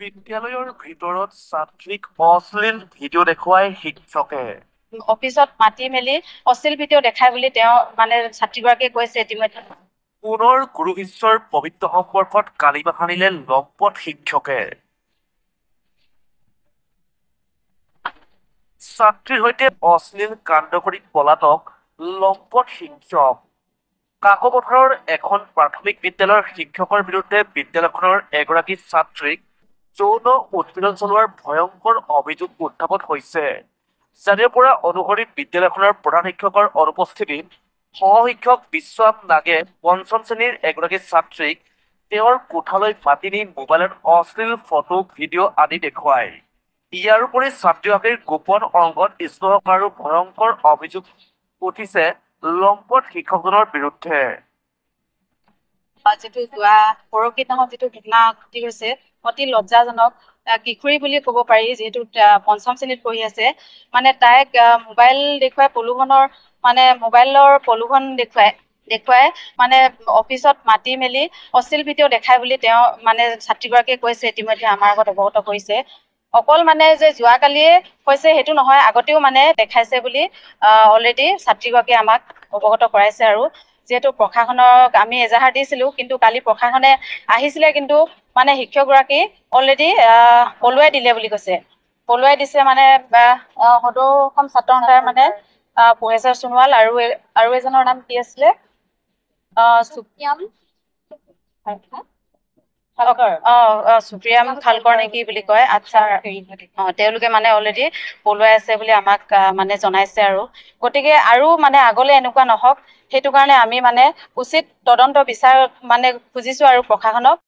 বিদ্যালয়ৰ ভিতৰত ছাত্ৰীক অশ্লীল ভিডিঅ' দেখুৱাই শিক্ষকে। অফিচত মাতি মেলি অশ্লীল ভিডিঅ' দেখাই বুলি তেওঁ মানে ছাত্ৰীগৰাকীয়ে কৈছে ইতিমধ্যে। পুনৰ গুৰু শিষ্যৰ পবিত্ৰ সম্পৰ্কত কালিমা সানিলে লম্পট শিক্ষকে। ছাত্ৰীৰ সৈতে অশ্লীল কাণ্ড কৰি পলাতক লম্পট শিক্ষক। কাকপথাৰৰ এখন প্ৰাথমিক বিদ্যালয়ৰ শিক্ষকৰ বিৰুদ্ধে বিদ্যালয়খনৰ এগৰাকী ছাত্ৰীক যৌন উৎপীড়ন চলোৱাৰ ভয়ংকৰ অভিযোগ উত্থাপন হৈছে। জানিব পৰা অনুসৰি বিদ্যালয়খনৰ প্ৰধান শিক্ষকৰ অনুপস্থিতিত সহশিক্ষক বিশ্বনাথ নাগে পঞ্চম শ্ৰেণীৰ এগৰাকী ছাত্ৰীক তেওঁৰ কোঠালৈ মাতি নি মোবাইলত অশ্লীল ফটো ভিডিঅ' আদি দেখুৱায়। ইয়াৰোপৰি ছাত্ৰীগৰাকীৰ গোপন অংগত স্পৰ্শ আৰু ভয়ংকৰ অভিযোগ উঠিছে লম্পট শিক্ষকজনৰ বিৰুদ্ধে। যিটো যোৱা পৰহি দিনাখন যিটো ঘটনা ঘটি গৈছে অতি লজ্জাজনক। কিশোৰী বুলি ক'ব পাৰি, যিহেতু পঞ্চম শ্ৰেণীত পঢ়ি আছে। মানে তাইক মোবাইল দেখুৱাই প্ৰলোভনৰ মানে মোবাইলৰ প্ৰলোভন দেখুৱাই মানে অফিচত মাতি মেলি অশ্লীল ভিডিঅ' দেখাই বুলি তেওঁ মানে ছাত্ৰীগৰাকীয়ে কৈছে ইতিমধ্যে আমাৰ আগত অৱগত কৰিছে। অকল মানে যে যোৱাকালিয়ে হৈছে সেইটো নহয়, আগতেও মানে দেখাইছে বুলি অলৰেডি ছাত্ৰীগৰাকীয়ে আমাক অৱগত কৰাইছে। আৰু যিহেতু প্ৰশাসনক আমি এজাহাৰ দিছিলো, কিন্তু কালি প্ৰশাসনে আহিছিলে, কিন্তু মানে শিক্ষকগৰাকী অলৰেডি পলুৱাই দিলে বুলি কৈছে। পলুৱাই দিছে মানে সদৌ অসম ছাত্ৰ সন্থাৰ মানে প্ৰফেচাৰ সোণোৱাল আৰু এজনৰ নাম কি আছিলে, সুপ্ৰিয়াম খালকৰ নেকি বুলি কয়। আচ্ছা, তেওঁলোকে মানে অলৰেডি পলুৱাই আছে বুলি আমাক মানে জনাইছে। আৰু গতিকে আৰু মানে আগলৈ এনেকুৱা নহওক, সেইটো কাৰণে আমি মানে উচিত তদন্ত বিচাৰ মানে খুজিছো আৰু প্ৰশাসনক।